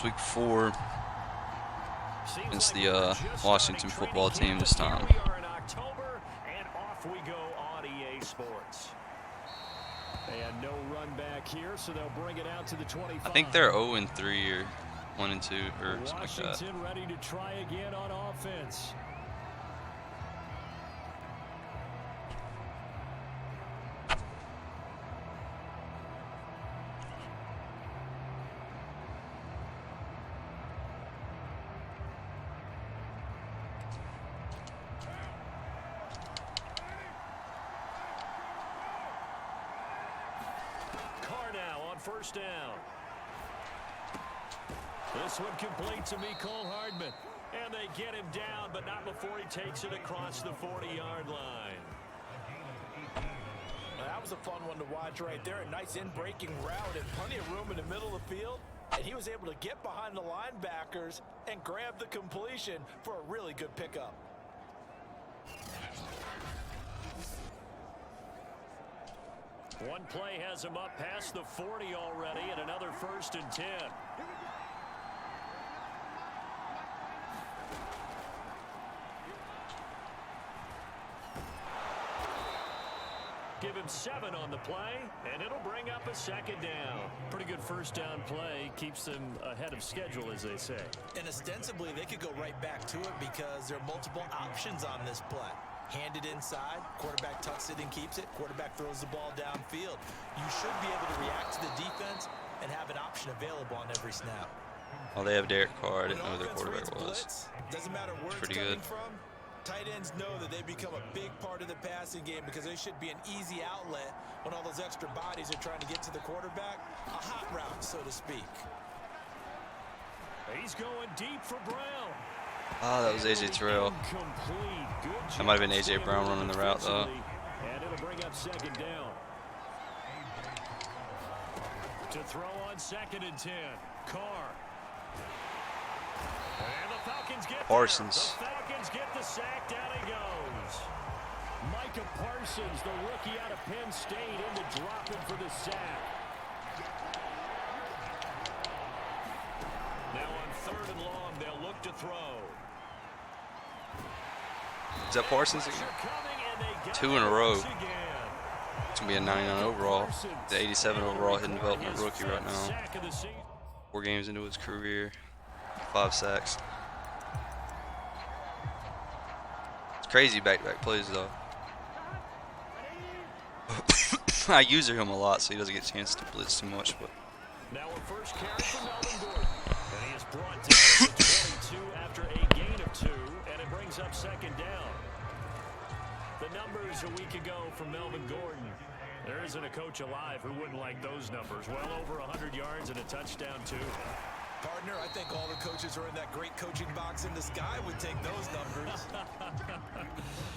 It's week 4 against the Washington football team this time. We are in October, and off we go on EA Sports. And no run back here, so they'll bring it out to the 25. I think they're 0-3 or 1-2 or something like that. Washington ready to try again on offense. First down. This one complete to Mecole Hardman. And they get him down, but not before he takes it across the 40-yard line. That was a fun one to watch right there. A nice in-breaking route and plenty of room in the middle of the field. And he was able to get behind the linebackers and grab the completion for a really good pickup. One play has him up past the 40 already, and another 1st and 10. Give him 7 on the play, and it'll bring up a 2nd down. Pretty good first down play. Keeps them ahead of schedule, as they say. And ostensibly, they could go right back to it because there are multiple options on this play. Handed inside, quarterback tucks it and keeps it, quarterback throws the ball downfield. You should be able to react to the defense and have an option available on every snap. Oh, they have Derek Carr. I didn't know who their quarterback was. Doesn't matter where Pretty it's coming good. from. Tight ends know that they become a big part of the passing game because they should be an easy outlet when all those extra bodies are trying to get to the quarterback. A hot route, so to speak. He's going deep for Brown. Oh, that was A.J. Terrell. That might have been A.J. Brown running the route, though. And it'll bring up 2nd down. To throw on 2nd and 10. Carr. And the Falcons get Parsons. The Falcons get the sack. Down he goes. Micah Parsons, the rookie out of Penn State, in to drop him for the sack. Now on 3rd and long, they'll look to throw. Is that Parsons again? 2 in a row. It's going to be a 99 overall. The 87 overall hidden development rookie right now. 4 games into his career. 5 sacks. It's crazy back-to-back plays, though. I use him a lot, so he doesn't get a chance to blitz too much. But now a first carry for Melvin Gordon. And he is brought down to 22 after a gain of 2, and it brings up 2nd down. The numbers a week ago from Melvin Gordon. There isn't a coach alive who wouldn't like those numbers. Well over 100 yards and a touchdown, too. Partner, I think all the coaches are in that great coaching box in the sky would take those numbers.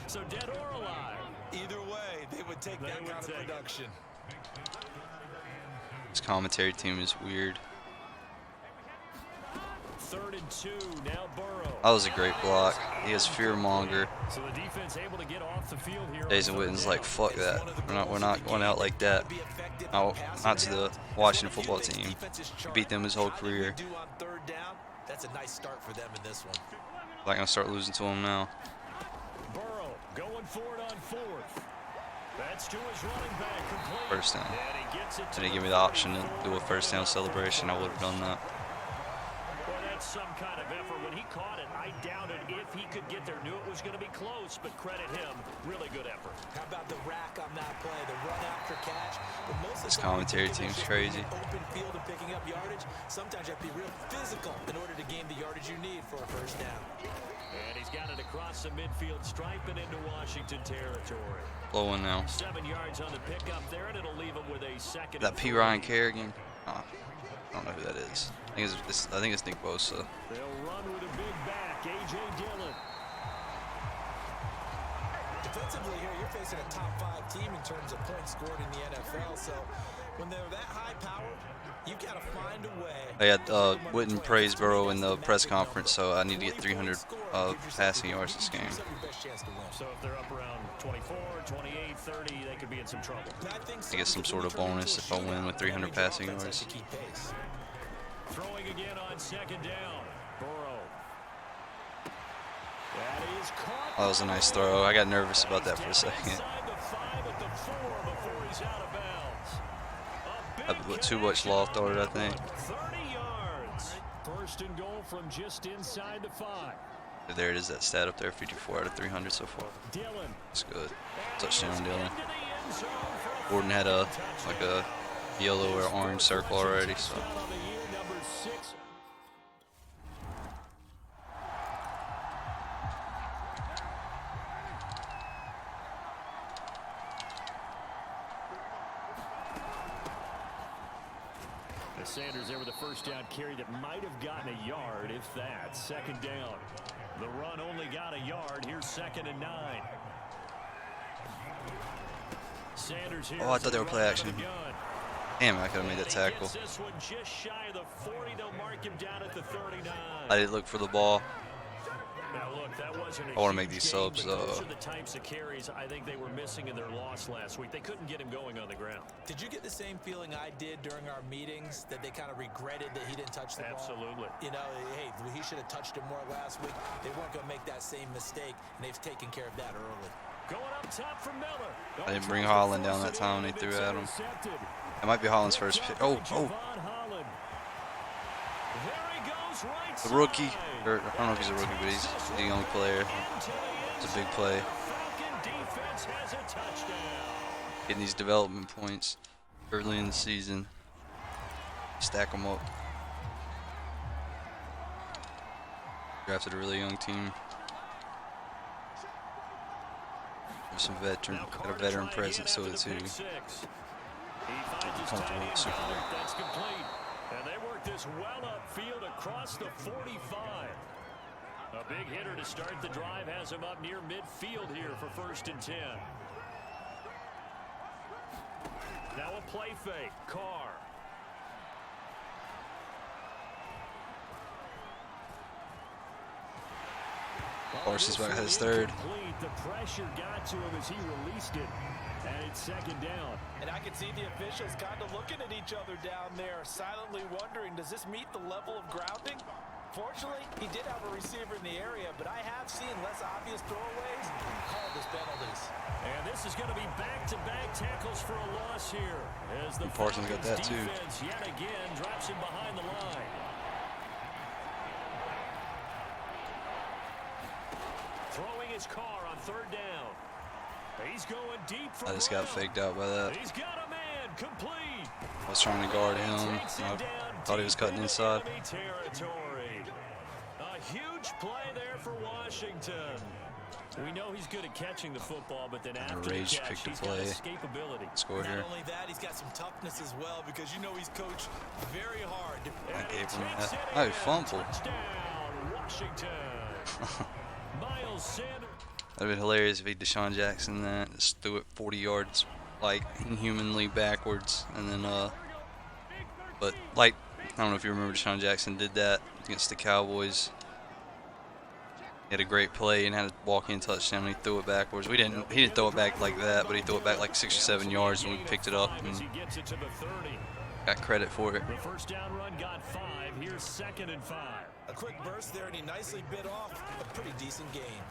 So dead or alive? Either way, they would take that kind of production. this commentary team is weird. 3rd and 2, now Burrow. That was a great block. He has fearmonger. So the defense able to get off the field here. Jason Witten's like, fuck that. We're not going out like that. Not to the Washington football team. He beat them his whole career. That's a nice start for them in this one. Like, I'm start losing to him now. Burrow going for it on 4th. That's to his running back. Complete. First down. And he gets it to They didn't give me the option to do a first down celebration. I would have done that. Well, that's some kind of effort. When he caught it, I doubted if he could get there. Knew it was going to be close, but credit him. Really good effort. How about the rack on that play, the run after catch? But most of This the time, commentary team's crazy. Open field and picking up yardage. Sometimes you have to be real physical in order to gain the yardage you need for a first down. And he's got it across the midfield stripe and into Washington territory. Blow one now. 7 yards on the pickup there, and it'll leave him with a 2nd. That P. Ryan Kerrigan. Oh, I don't know who that is. I think it's Nick Bosa. They'll run with a big back, A.J. Dillon. Defensively here, you're facing a top 5 team in terms of points scored in the NFL. So when they're that high powered, you've got to find a way. I had Witten praise Burrow in the press conference, so I need to get 300 passing yards this game. So if they're up around 24, 28, 30, they could be in some trouble. I get some sort of bonus if I win with 300 passing yards. Throwing again on second down. Burrow. That is caught. That was a nice throw. I got nervous about that for a second. Inside the 5 at the 4 before he's out of bounds. I put too much loft on it, I think. 30 yards. First and goal from just inside the 5. There it is, that stat up there, 54 out of 300 so far. Dillon. That's good. Touchdown, Dillon. Into the end zone for a Gordon had a yellow or orange circle already, so. touchdown on the year, number 6. Sanders there with a first down carry that might have gotten a yard, if that. Second down. The run only got a yard. Here's 2nd and 9. Sanders here. Oh, I thought they were play action. Damn, I could have made that tackle. This one just shy of the 40. They'll mark him down at the 39. I didn't look for the ball. Now look, that wasn't I want to make these subs. those are the types of carries I think they were missing in their loss last week. They couldn't get him going on the ground. Did you get the same feeling I did during our meetings, that they kind of regretted that he didn't touch the ball? Absolutely. You know, hey, he should have touched it more last week. They weren't going to make that same mistake, and they've taken care of that early. Going up top for Miller. I didn't bring Holland down that time when they threw at him. It might be Holland's first pick. Oh. The rookie. Or, I don't know if he's a rookie, but he's a young player. It's a big play. Getting these development points early in the season. Stack them up. Drafted a really young team. There's some veteran, got a veteran presence to it too. Comfortable with Super Bowl. That's complete. And they work this well upfield across the 45. A big hitter to start the drive has him up near midfield here for 1st and 10. Now a play fake. Carr. Parsons back his third. The pressure got to him as he released it. And it's 2nd down. And I can see the officials kind of looking at each other down there, silently wondering, does this meet the level of grounding? Fortunately, he did have a receiver in the area, but I have seen less obvious throwaways called as penalties. And this is going to be back-to-back tackles for a loss here. As the Parsons got that too. Defense yet again drops him behind the line. Throwing his car on 3rd down. He's going deep for I just got faked out by that. He's got a man complete. I was trying to guard him. I thought he was cutting inside. Territory. A huge play there for Washington. We know he's good at catching the football, but then after the Rage catch, picked a he's play. got escapability. Score here. Not only that, he's got some toughness as well, because you know he's coached very hard. I gave him that. Oh, fumble. Touchdown, Washington. Miles Sanders. That'd been hilarious if he Deshaun Jackson that just threw it 40 yards, like inhumanly backwards, and then but like I don't know if you remember Deshaun Jackson did that against the Cowboys. He had a great play and had a walk-in touchdown. And he threw it backwards. He didn't throw it back like that, but he threw it back like 6 or 7 yards, and we picked it up and got credit for it. The first down run got 5. Here's 2nd and 5. A quick burst there, and he nicely bit off a pretty decent gain.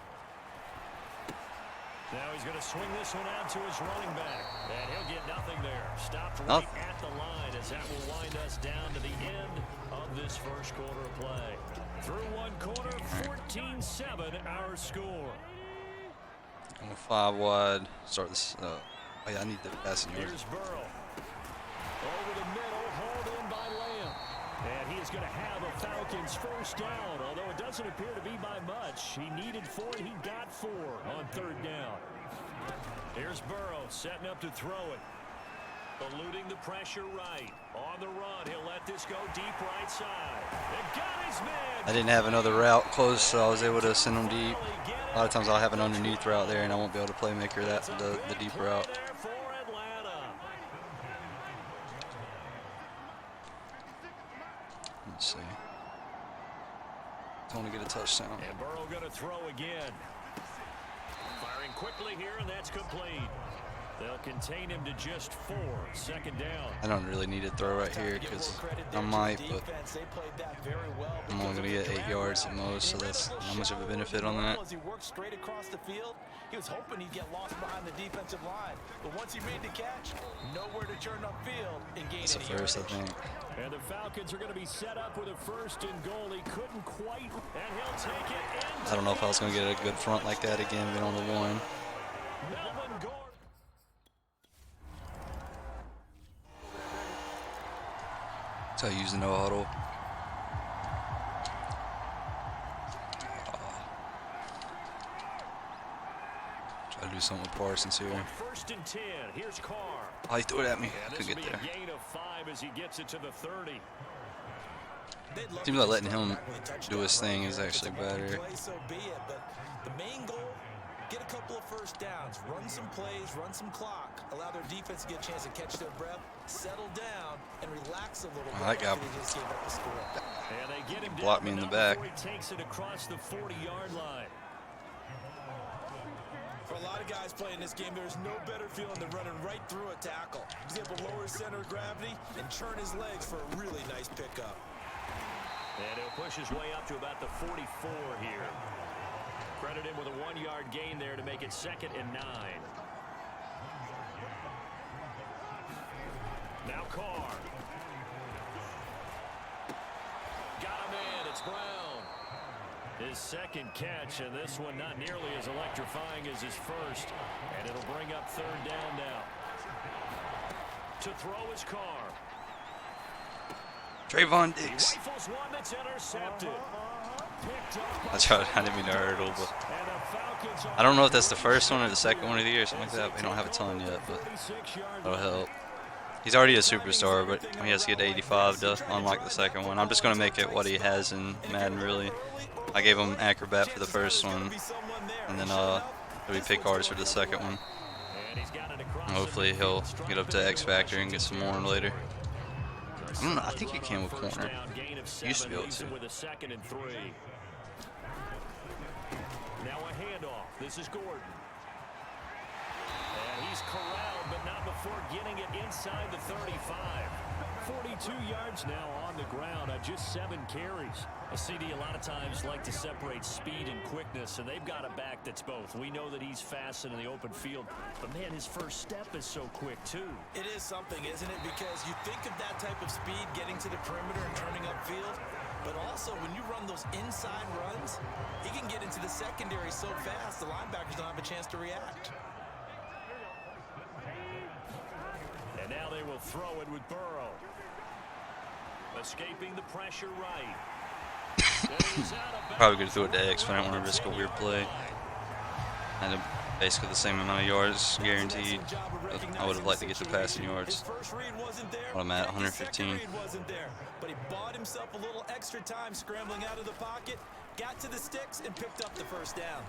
Now he's going to swing this one out to his running back. And he'll get nothing there. Stopped right Nothing. at the line as that will wind us down to the end of this first quarter of play. Through one quarter, 14-7 our score. I'm a 5 wide. Start this. Oh yeah, I need the passing yards. Here's Burrow. Over the middle, hauled in by Lamb. And he is going to have a Falcons first down, although it doesn't appear to be by much. He needed 4, he got 4 on 3rd down. Here's Burrow setting up to throw it. Eluding the pressure right. On the run, he'll let this go deep right side. It got his man. I didn't have another route close, so I was able to send them deep. A lot of times I'll have an underneath route there, and I won't be able to playmaker that the deep route. Let's see. I want to get a touchdown. And Burrow going to throw again. Firing quickly here, and that's complete. They'll contain him to just 4. Second down. I don't really need to throw right here because I might, but I'm only going to get 8 yards at most, so that's not much of a benefit on that. He worked straight across the field. He was hoping he'd get lost behind the defensive line, but once he made the catch, nowhere to turn upfield and gain That's the any first, I yardage. think. And the Falcons are going to be set up with a 1st and goal. He couldn't quite, and he'll take it. I don't know if I was going to get a good front like that again, being on the 1. Melvin Gordon. So I use the no huddle. Try to do something with Parsons here. 1st and 10. Here's Carr. Oh, he threw it at me. And Couldn't this get will be there. a gain of 5 as he gets it to the 30. Seems like letting him do his thing is actually better. So be it, but the main goal, get a couple of first downs, run some plays, run some clock, allow their defense to get a chance to catch their breath, settle down, and relax a little bit. That guy after they just gave up a score. And they get him blocked down me in the now back. before he takes it across the 40-yard line. For a lot of guys playing this game, there's no better feeling than running right through a tackle. He's able to lower his center of gravity and turn his legs for a really nice pickup. And he'll push his way up to about the 44 here. Credit him with a 1-yard gain there to make it 2nd and 9. Now Carr. Got him in. It's Brown. His 2nd catch, and this one not nearly as electrifying as his 1st. And it'll bring up 3rd down now. To throw is Carr. Trayvon He Diggs. rifles one that's intercepted. I didn't mean to hurdle, but I don't know if that's the first one or the second one of the year, something like that. We don't have a ton yet, but that'll help. He's already a superstar, but he has to get to 85 to unlock the second one. I'm just going to make it what he has in Madden, really. I gave him Acrobat for the first one, and then it'll be pick artist for the second one. And hopefully he'll get up to X Factor and get some more later. I don't know, I think you can with corner. Used to be able to. With a 2nd and 3. Now a handoff. This is Gordon. And he's corralled, but not before getting it inside the 35. 42 yards now on the ground on just 7 carries. A CD a lot of times like to separate speed and quickness, and they've got a back that's both. We know that he's fast and in the open field, but man, his first step is so quick too. It is something, isn't it? Because you think of that type of speed getting to the perimeter and turning upfield, but also when you run those inside runs, he can get into the secondary so fast the linebackers don't have a chance to react. And now they will throw it with Burrow. Escaping the pressure right. Probably could have threw it to X, but I didn't want to risk a weird play. And basically the same amount of yards guaranteed. I would have liked to get the passing yards. What I'm at, 115. But he bought himself a little extra time scrambling out of the pocket, got to the sticks, and picked up the 1st down.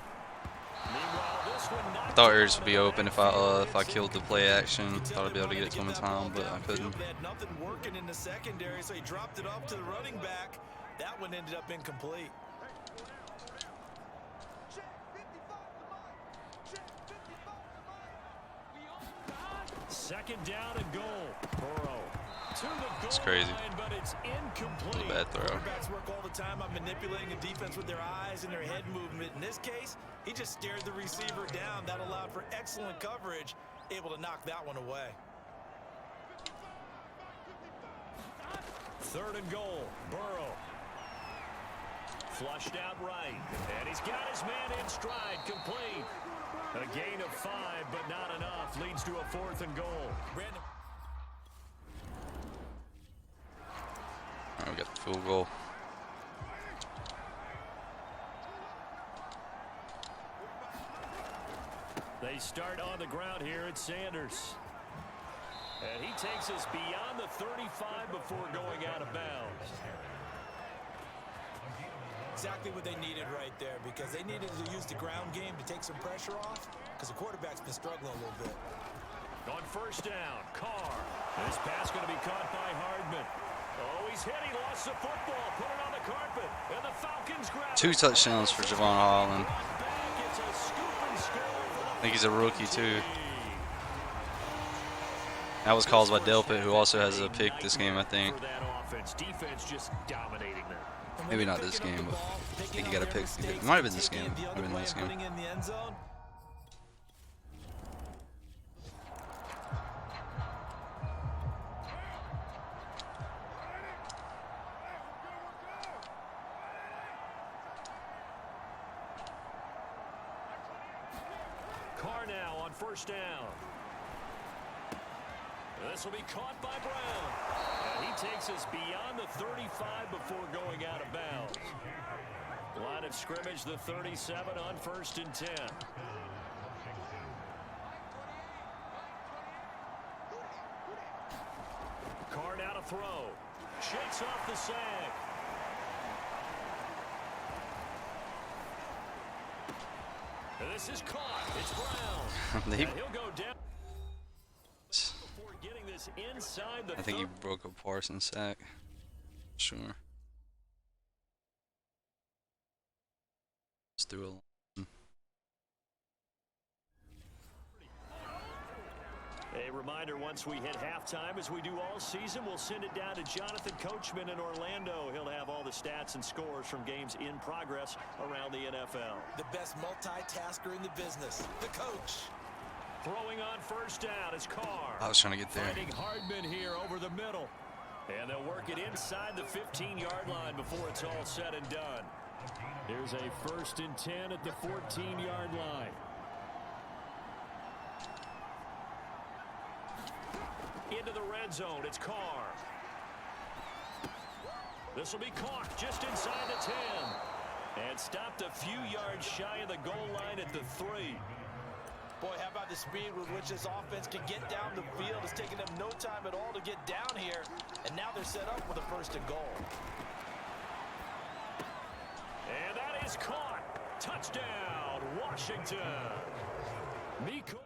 I thought Ertz would be open if I killed the play action. Thought I'd be able to get it to him in time, but I couldn't. They had nothing working in the secondary, so he dropped it off to the running back. That one ended up incomplete. Second down and goal. Burrow to the goal. It's crazy. Line, but it's incomplete. It was a bad throw. Quarterbacks work all the time on manipulating a defense with their eyes and their head movement. In this case, he just stared the receiver down. That allowed for excellent coverage, able to knock that one away. 3rd and goal. Burrow. Flushed out right. And he's got his man in stride. Complete. A gain of 5, but not enough. Leads to a 4th and goal. Brandon. All right, we got the field goal. They start on the ground here at Sanders. And he takes us beyond the 35 before going out of bounds. Exactly what they needed right there, because they needed to use the ground game to take some pressure off, because the quarterback's been struggling a little bit. On 1st down, Carr. This pass going to be caught by Hardman. Oh, he's hit. He lost the football. Put it on the carpet. And the Falcons grab it. 2 touchdowns for Javon Holland. It's a scoop and score for the I think he's a rookie too. That was caused by Delpit, who also has a pick this game, I think. Defense just dominating them. Maybe not this game, but I think he got a pick. It might have been this game. Might have been this game. Carr now on first down. This will be caught by Brown. And he takes us beyond the 35 before going out of bounds. Line of scrimmage, the 37 on 1st and 10. Carr now to throw. Shakes off the sack. And this is caught. It's Brown. He'll go down. I think he broke a Parsons sack. Sure. Just threw a line. A reminder, once we hit halftime, as we do all season, we'll send it down to Jonathan Coachman in Orlando. He'll have all the stats and scores from games in progress around the NFL. The best multitasker in the business, the coach. Throwing on first down is Carr. I was trying to get there. Finding Hardman here over the middle. And they'll work it inside the 15-yard line before it's all said and done. Here's a 1st and 10 at the 14-yard line. Into the red zone, it's Carr. This will be caught just inside the 10. And stopped a few yards shy of the goal line at the 3. Boy, how about the speed with which this offense can get down the field? It's taken them no time at all to get down here. And now they're set up with a 1st and goal. And that is caught. Touchdown, Washington. Miko.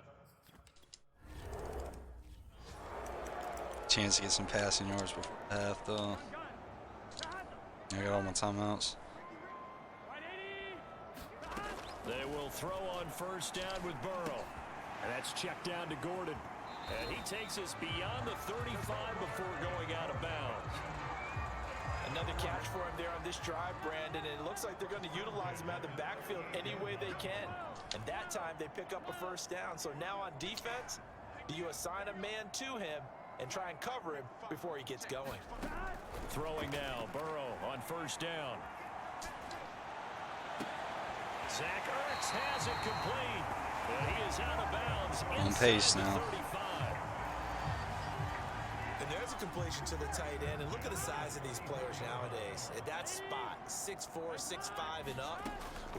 Chance to get some passing yards before the half, though. I got all my timeouts. They will throw on first down with Burrow. And that's checked down to Gordon. And he takes us beyond the 35 before going out of bounds. Another catch for him there on this drive, Brandon. And it looks like they're going to utilize him out of the backfield any way they can. And that time they pick up a 1st down. So now on defense, do you assign a man to him and try and cover him before he gets going? Throwing now, Burrow on first down. Zach Ertz has it complete. And he is out of bounds. On pace now. 35. And there's a completion to the tight end. And look at the size of these players nowadays. At that spot, 6'4", 6'5", and up.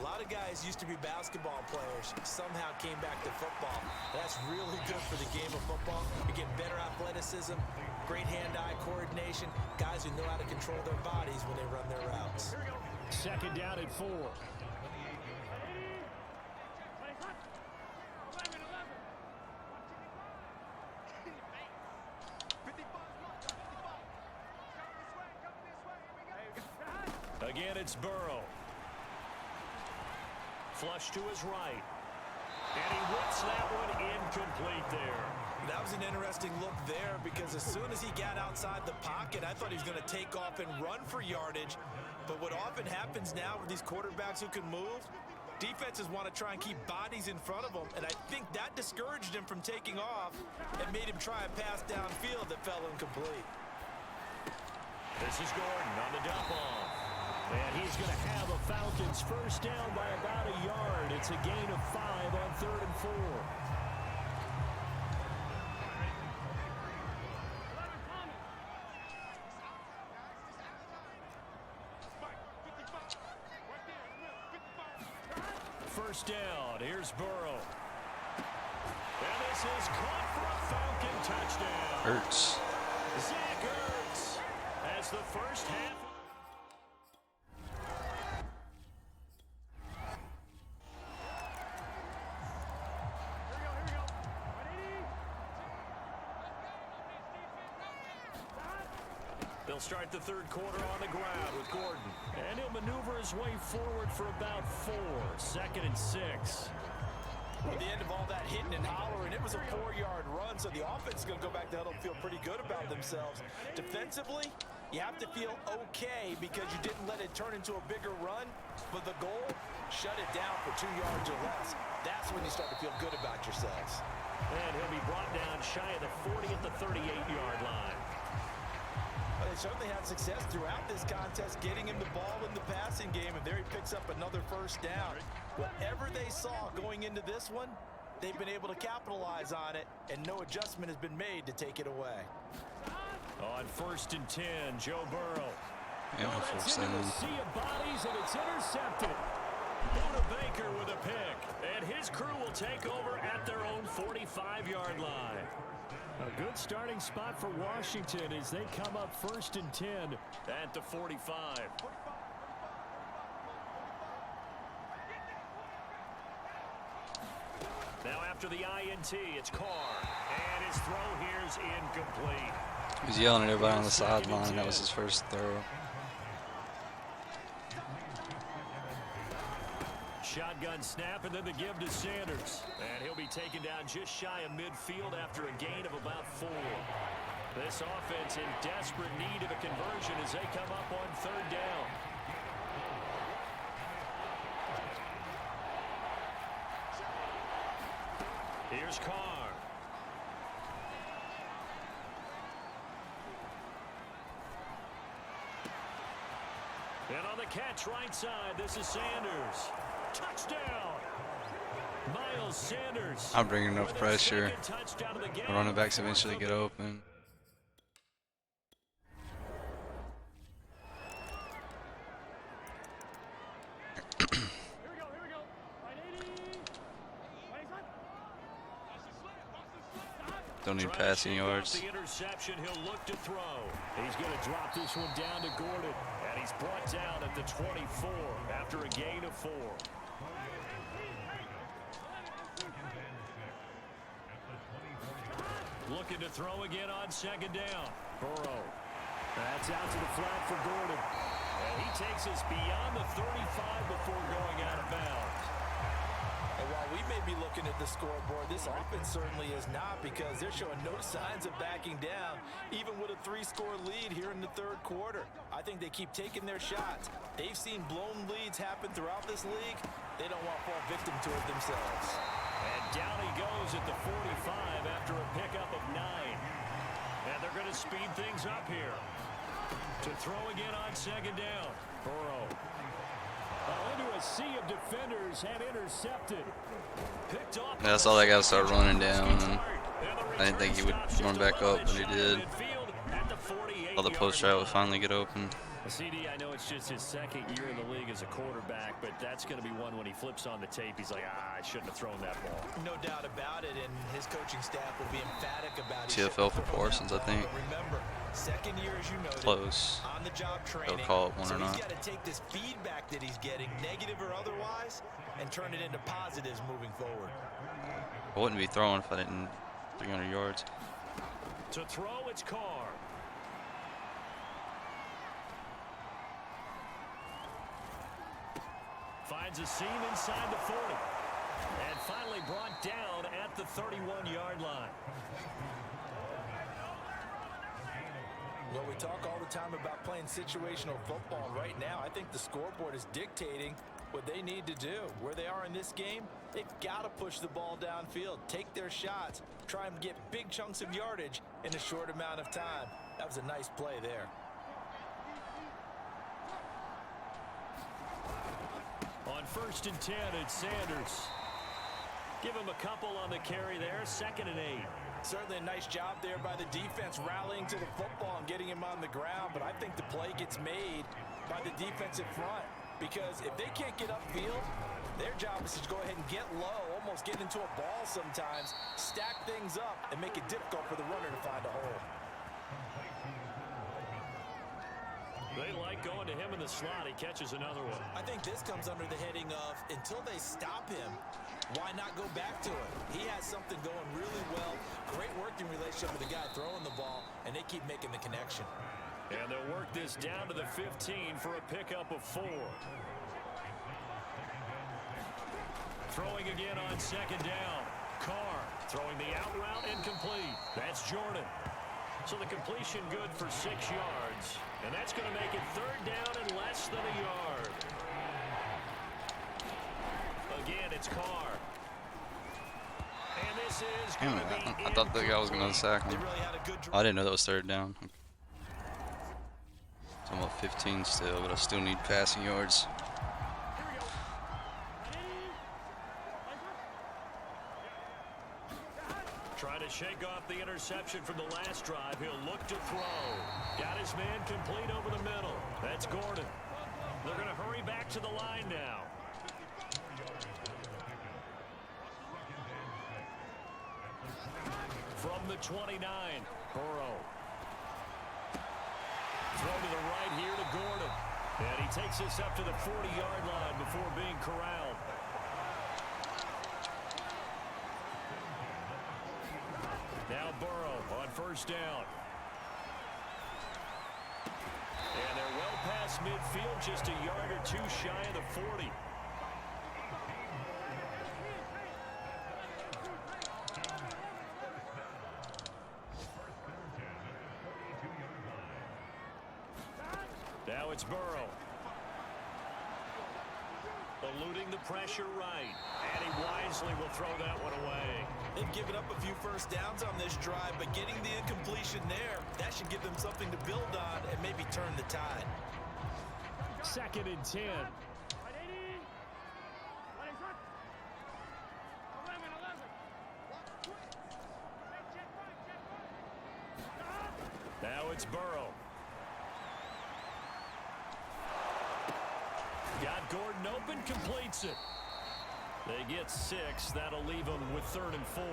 A lot of guys used to be basketball players, somehow came back to football. That's really good for the game of football. You get better athleticism, great hand-eye coordination, guys who know how to control their bodies when they run their routes. 2nd down at 4. Again, it's Burrow. Flush to his right. And he whips that one incomplete there. That was an interesting look there because as soon as he got outside the pocket, I thought he was going to take off and run for yardage. But what often happens now with these quarterbacks who can move, defenses want to try and keep bodies in front of them. And I think that discouraged him from taking off and made him try a pass downfield that fell incomplete. This is Gordon on the dump off. And he's going to have a Falcons 1st down by about a yard. It's a gain of 5 on 3rd and 4. First down, here's Burrow. And this is caught for a Falcon touchdown. Hurts. Zach Ertz as the first half. They'll start the 3rd quarter on the ground with Gordon. And he'll maneuver his way forward for about 4. 2nd and 6. With the end of all that hitting and hollering, it was a 4-yard run, so the offense is going to go back to huddle and feel pretty good about themselves. Defensively, you have to feel okay because you didn't let it turn into a bigger run, but the goal, shut it down for 2 yards or less. That's when you start to feel good about yourselves. And he'll be brought down shy of the 40 at the 38-yard line. Well, they certainly had success throughout this contest, getting him the ball in the passing game, and there he picks up another first down. Whatever they saw going into this one, they've been able to capitalize on it, and no adjustment has been made to take it away. On 1st and 10, Joe Burrow. Yeah, It's into the sea of bodies, and it's intercepted. Buda Baker with a pick, and his crew will take over at their own 45-yard line. A good starting spot for Washington as they come up 1st and 10 at the 45. Now after the INT, it's Carr, and his throw here's incomplete. He was yelling at everybody on the sideline. That was his first throw. Shotgun snap and then the give to Sanders. And he'll be taken down just shy of midfield after a gain of about 4. This offense in desperate need of a conversion as they come up on 3rd down. Here's Carr. And on the catch right side, this is Sanders. Touchdown! Miles Sanders. I'm bringing enough pressure. The running backs eventually get open. Don't need passing yards. The interception, he'll look to throw. He's going to drop this one down to Gordon, and he's brought down at the 24 after a gain of 4. Looking to throw again on 2nd down. Burrow. That's out to the flat for Gordon. And he takes us beyond the 35 before going out of bounds. And while we may be looking at the scoreboard, this offense certainly is not, because they're showing no signs of backing down, even with a 3-score lead here in the 3rd quarter. I think they keep taking their shots. They've seen blown leads happen throughout this league. They don't want to fall victim to it themselves. And down he goes at the 45 after a pickup of 9. And they're going to speed things up here. To throw again on 2nd down. Burrow. Into a sea of defenders and intercepted. Picked off. That's all they got to start running down. And I didn't think he would run back up, but he did. All the post route would finally get open. CD, I know it's just his 2nd year in the league as a quarterback, but that's going to be one when he flips on the tape. He's like, I shouldn't have thrown that ball. No doubt about it, and his coaching staff will be emphatic about it. TFL for Parsons, I think. Remember, 2nd year, as you know, Close. on the job training. They'll call it one so or not. He's got to take this feedback that he's getting, negative or otherwise, and turn it into positives moving forward. I wouldn't be throwing if I didn't 300 yards. To throw, it's Carr. Finds a seam inside the 40. And finally brought down at the 31-yard line. Well, we talk all the time about playing situational football. Right now, I think the scoreboard is dictating what they need to do. Where they are in this game, they've got to push the ball downfield, take their shots, try and get big chunks of yardage in a short amount of time. That was a nice play there. On 1st and 10, it's Sanders. Give him a couple on the carry there. 2nd and 8. Certainly a nice job there by the defense rallying to the football and getting him on the ground, but I think the play gets made by the defensive front, because if they can't get upfield, their job is to go ahead and get low, almost get into a ball sometimes, stack things up, and make it difficult for the runner to find a hole. They like going to him in the slot. He catches another one. I think this comes under the heading of, until they stop him, why not go back to it? He has something going really well. Great working relationship with the guy throwing the ball, and they keep making the connection. And they'll work this down to the 15 for a pickup of 4. Throwing again on second down. Carr throwing the out route incomplete. That's Jordan. So the completion good for 6 yards. And that's going to make it third down and less than a yard. Again, it's Carr. And this is Damn going to it, be I thought the guy was going to sack They him. really had a good I didn't know that was third down. So I'm up 15 still, but I still need passing yards. Trying to shake off the interception from the last drive. He'll look to throw. Got his man complete over the middle. That's Gordon. They're going to hurry back to the line now. From the 29, Burrow. Throw to the right here to Gordon. And he takes this up to the 40-yard line before being corralled. Now Burrow on first down. And they're well past midfield, just a yard or two shy of the 40. Now it's Burrow. Eluding the pressure right. And he wisely will throw that one away. They've given up a few first downs on this drive, but getting the incompletion there, that should give them something to build on and maybe turn the tide. 2nd and 10. Now it's Burrow. Got Gordon open, completes it. They get 6. That'll leave them with 3rd and 4.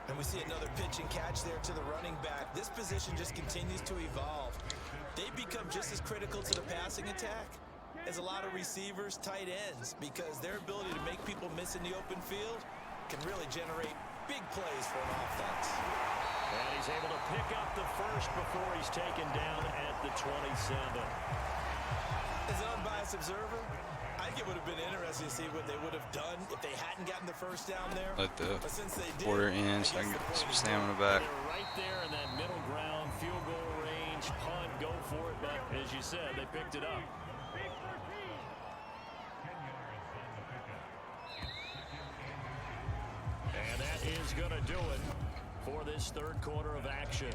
And we see another pitch and catch there to the running back. This position just continues to evolve. They become just as critical to the passing attack as a lot of receivers, tight ends, because their ability to make people miss in the open field can really generate big plays for an offense. And he's able to pick up the first before he's taken down at the 27. As an unbiased observer, I think it would have been interesting to see what they would have done if they hadn't gotten the first down there. Let the But since they did, quarter in so I can get some stamina back. They're right there in that middle ground, field goal range, punt, go for it. But as you said, they picked it up. And that is going to do it for this 3rd quarter of action.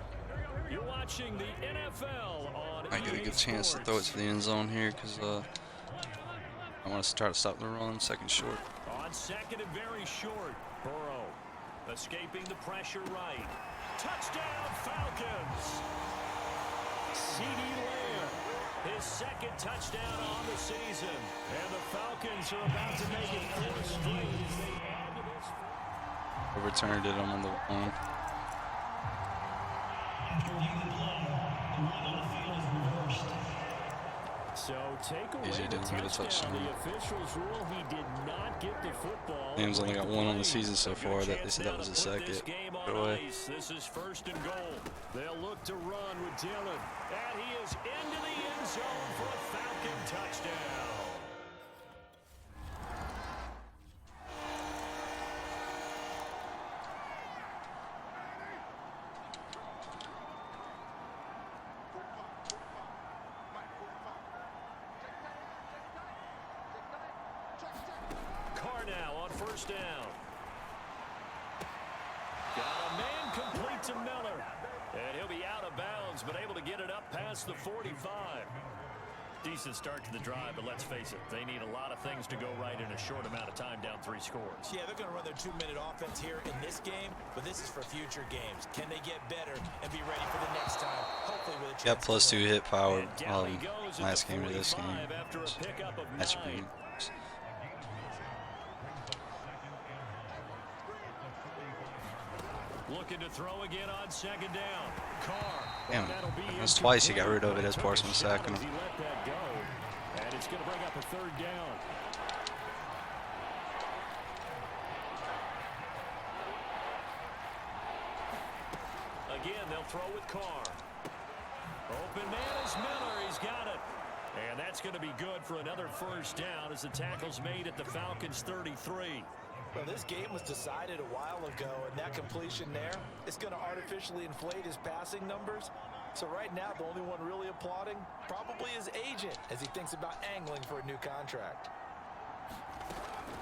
You're watching the NFL on I get a good chance to throw it to the end zone here because I want to try to stop the run. 2nd short. On 2nd and very short, Burrow escaping the pressure right. Touchdown Falcons! C.D. Lamb, his 2nd touchdown on the season. And the Falcons are about to make it 4 straight as they add to this. Overturned it. I'm on the one. So take away Easy, the didn't get a touchdown. The officials rule he did not get the football. Liam's only got 1 on the season so far. That they said that was his 2nd. Go away. This is 1st and goal. They'll look to run with Dillon. And he is into the end zone for a Falcon touchdown. Carr now on first down. Got a man complete to Miller. And he'll be out of bounds, but able to get it up past the 45. Decent start to the drive, but let's face it, they need a lot of things to go right in a short amount of time, down 3 scores. Yeah, they're going to run their 2-minute offense here in this game, but this is for future games. Can they get better and be ready for the next time? Hopefully with a chance. Got +2 hit power And down he goes at last the game to this game. 45 after a pickup of That's 9. pretty. Looking to throw again on 2nd down. Carr. Damn, That'll be that's twice he got rid of it as Parsons sacking him. He let that go, and it's going to bring up a 3rd down. Again, they'll throw with Carr. Open man is Miller. He's got it. And that's going to be good for another 1st down as the tackle's made at the Falcons' 33. Well, this game was decided a while ago, and that completion there is going to artificially inflate his passing numbers. So right now, the only one really applauding probably his agent as he thinks about angling for a new contract.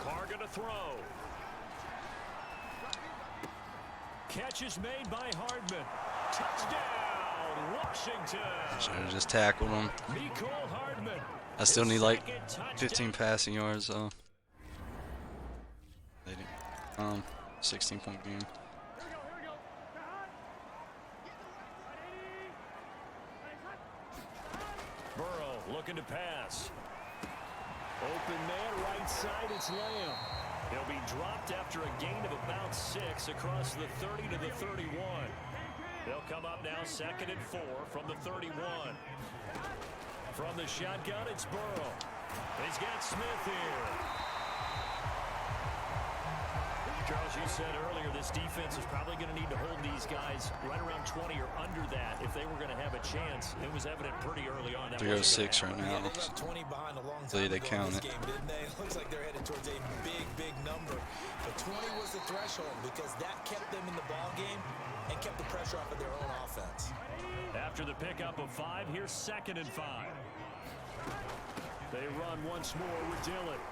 Carr going to throw. Catch is made by Hardman. Touchdown, Washington. Should have just tackled him. Mecole Hardman. I still need like 15 passing yards, so. 16-point game. Burrow looking to pass. Open man, right side, it's Lamb. He'll be dropped after a gain of about 6 across the 30 to the 31. They'll come up now 2nd and 4 from the 31. From the shotgun, it's Burrow. He's got Smith here. Charles, you said earlier this defense is probably going to need to hold these guys right around 20 or under that if they were going to have a chance. It was evident pretty early on. 306 right now. They got 20 behind a long Hopefully they count it. Game, didn't they? It looks like they're headed towards a big number. But 20 was the threshold because that kept them in the ball game and kept the pressure off of their own offense. After the pickup of 5, here's 2nd and 5. They run once more with Dillon.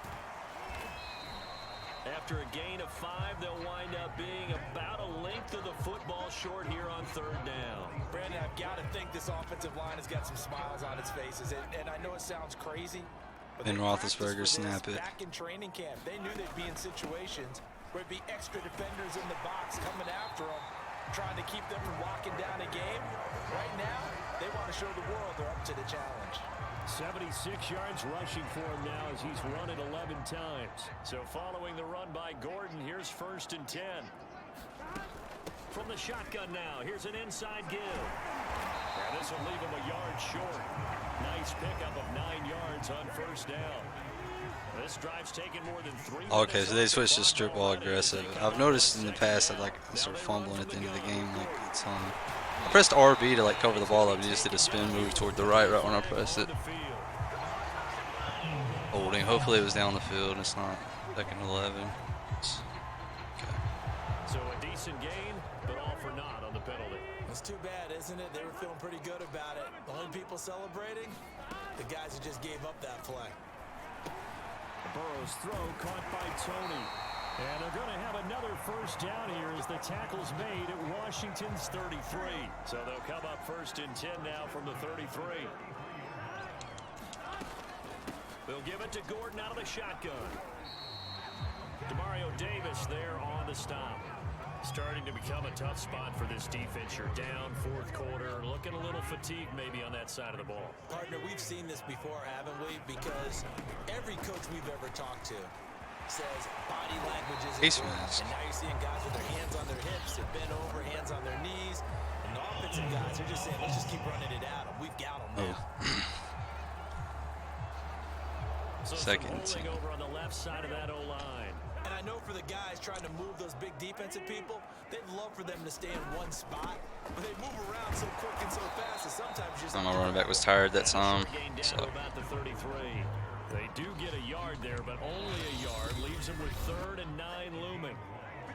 After a gain of 5, they'll wind up being about a length of the football short here on 3rd down. Brandon, I've got to think this offensive line has got some smiles on its faces. And I know it sounds crazy, but Ben Roethlisberger snap it. Back in training camp, they knew they'd be in situations where it'd be extra defenders in the box coming after them, trying to keep them from locking down a game. Right now, they want to show the world they're up to the challenge. 76 yards rushing for him now as he's run it 11 times. So following the run by Gordon, here's 1st and 10. From the shotgun now, here's an inside give. And this will leave him a yard short. Nice pickup of 9 yards on 1st down. This drive's taken more than 3 minutes. Okay, so they switched to strip ball aggressive. I've noticed in the past that like I start fumbling at the end of the game. Like it's I pressed RB to like cover the ball up, and he just did a spin move toward the right when I pressed it. Holding. Hopefully it was down the field. It's not. 2nd and 11. Okay. So a decent gain, but all for naught on the penalty. It's too bad, isn't it? They were feeling pretty good about it. The only people celebrating, the guys who just gave up that play. Burrow's throw caught by Tony. And they're going to have another 1st down here as the tackle's made at Washington's 33. So they'll come up 1st and 10 now from the 33. They'll give it to Gordon out of the shotgun. Demario Davis there on the stop. Starting to become a tough spot for this defense. You're down 4th quarter, looking a little fatigued maybe on that side of the ball. Partner, we've seen this before, haven't we? Because every coach we've ever talked to says body language is important. And now you're seeing guys with their hands on their hips, they're bent over, hands on their knees. And the offensive guys are just saying, let's just keep running it at them. We've got them now. So 2nd and 10. over on the left side of that O-line. And I know for the guys trying to move those big defensive people, they'd love for them to stay in one spot. But they move around so quick and so fast that sometimes you just... My running back was tired that time. So. About the 33. They do get a yard there, but only a yard. Leaves them with 3rd and 9 looming.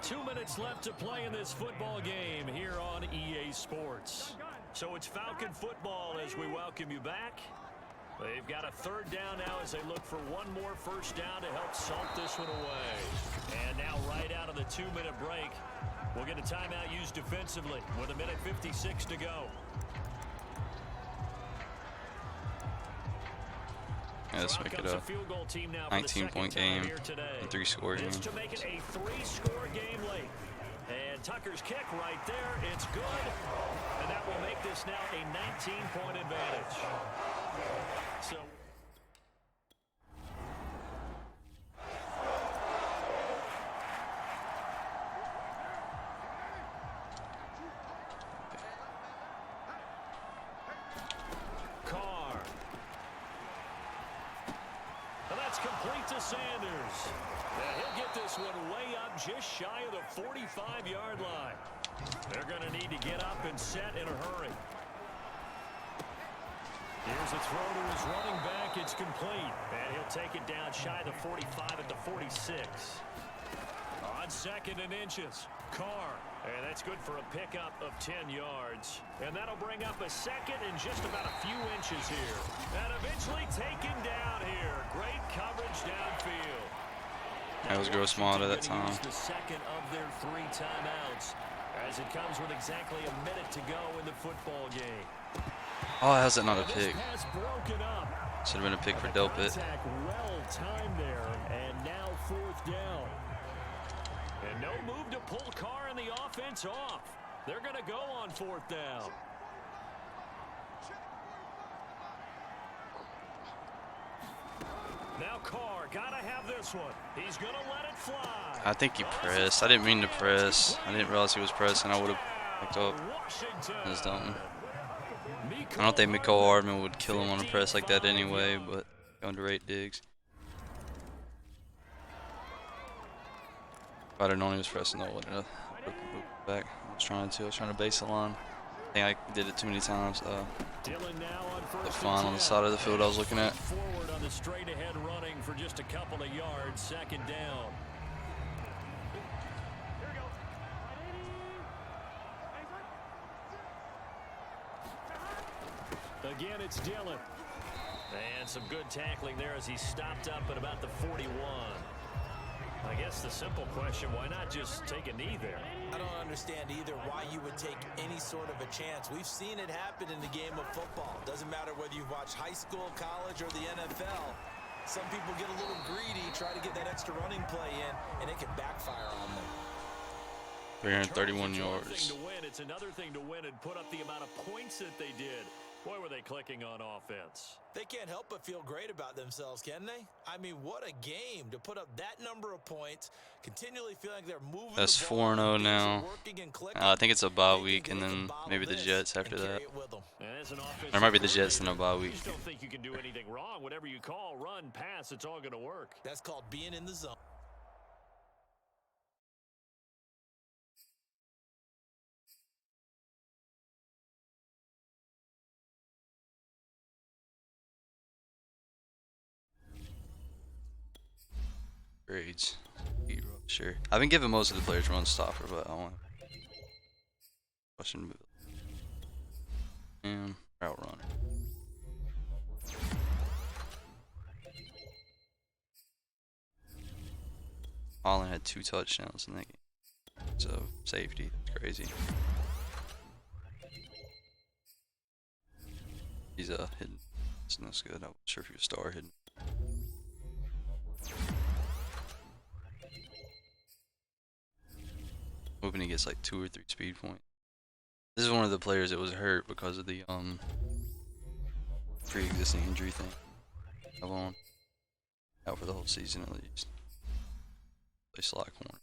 2 minutes left to play in this football game here on EA Sports. So it's Falcon football as we welcome you back. They've got a 3rd down now as they look for one more 1st down to help salt this one away. And now right out of the 2-minute break, we'll get a timeout used defensively with 1:56 to go. Yeah, let's make it a 19-point game, a 3-score game. To make it a 3-score game late. And Tucker's kick right there, it's good. And that will make this now a 19-point advantage. So Carr. And that's complete to Sanders. Now he'll get this one way up just shy of the 45-yard line. They're going to need to get up and set in a hurry. Here's a throw to his running back. It's complete. And he'll take it down shy of the 45 at the 46. on 2nd and inches. Carr. And that's good for a pickup of 10 yards. And that'll bring up a 2nd and just about a few inches here. And eventually taken down here. Great coverage downfield. That was gross mod at that time. The 2nd of their 3 timeouts, as it comes with exactly a minute to go in the football game. Oh, how's that not a pick? Has broken up. Should have been a pick for Delpit. Well timed there, and now 4th down. And no move to pull Carr and the offense off. They're going to go on 4th down. Now Carr, gotta have this one. He's going to let it fly. I think he pressed. I didn't mean to press. I didn't realize he was pressing. I would have picked up. That's dumb. I don't think Mecole Hardman would kill him on a press like that anyway, but underrate Diggs. If I'd have known he was pressing, I would have put the boot back. I was trying to base the line. I think I did it too many times. The fun on the side of the field I was looking at. Forward on the straight ahead running for just a couple of yards, 2nd down. Again, it's Dillon. And some good tackling there as he stopped up at about the 41. I guess the simple question, why not just take a knee there? I don't understand either why you would take any sort of a chance. We've seen it happen in the game of football. Doesn't matter whether you've watched high school, college, or the NFL. Some people get a little greedy, try to get that extra running play in, and it can backfire on them. 331 yards. It's another thing to win and put up the amount of points that they did. Boy, were they clicking on offense. They can't help but feel great about themselves, can they? I mean, what a game to put up that number of points, continually feeling like they're moving. That's 4-0 now. I think it's a bye week, and then maybe the Jets after that. Or might be the Jets and a bye week. I just don't think you can do anything wrong. Whatever you call, run, pass, it's all going to work. That's called being in the zone. Grades. Sure. I've been giving most of the players run stopper, but I want question move. And route runner. Holland had 2 touchdowns in that game. So safety, it's crazy. He's hidden. That's good. I'm not sure if he was star hidden. Hoping he gets like 2 or 3 speed points. This is one of the players that was hurt because of the pre-existing injury thing. Alone. Out for the whole season at least. Play slot corner.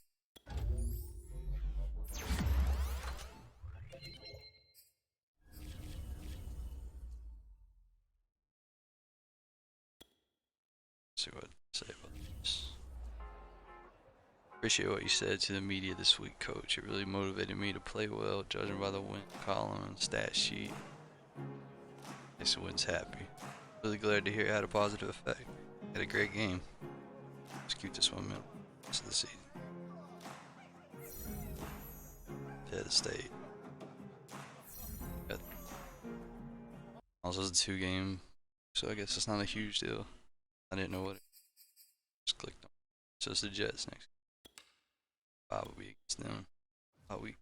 Let's see what I say about this. Appreciate what you said to the media this week, Coach. It really motivated me to play well, judging by the win column and stat sheet. Makes the wins happy. Really glad to hear it had a positive effect. Had a great game. Let's keep this momentum rest of the season. Dead State. Also, it's a 2-game, so I guess it's not a huge deal. I didn't know what it was. Just clicked on it. So it's the Jets next. Bye week against them. Bye week.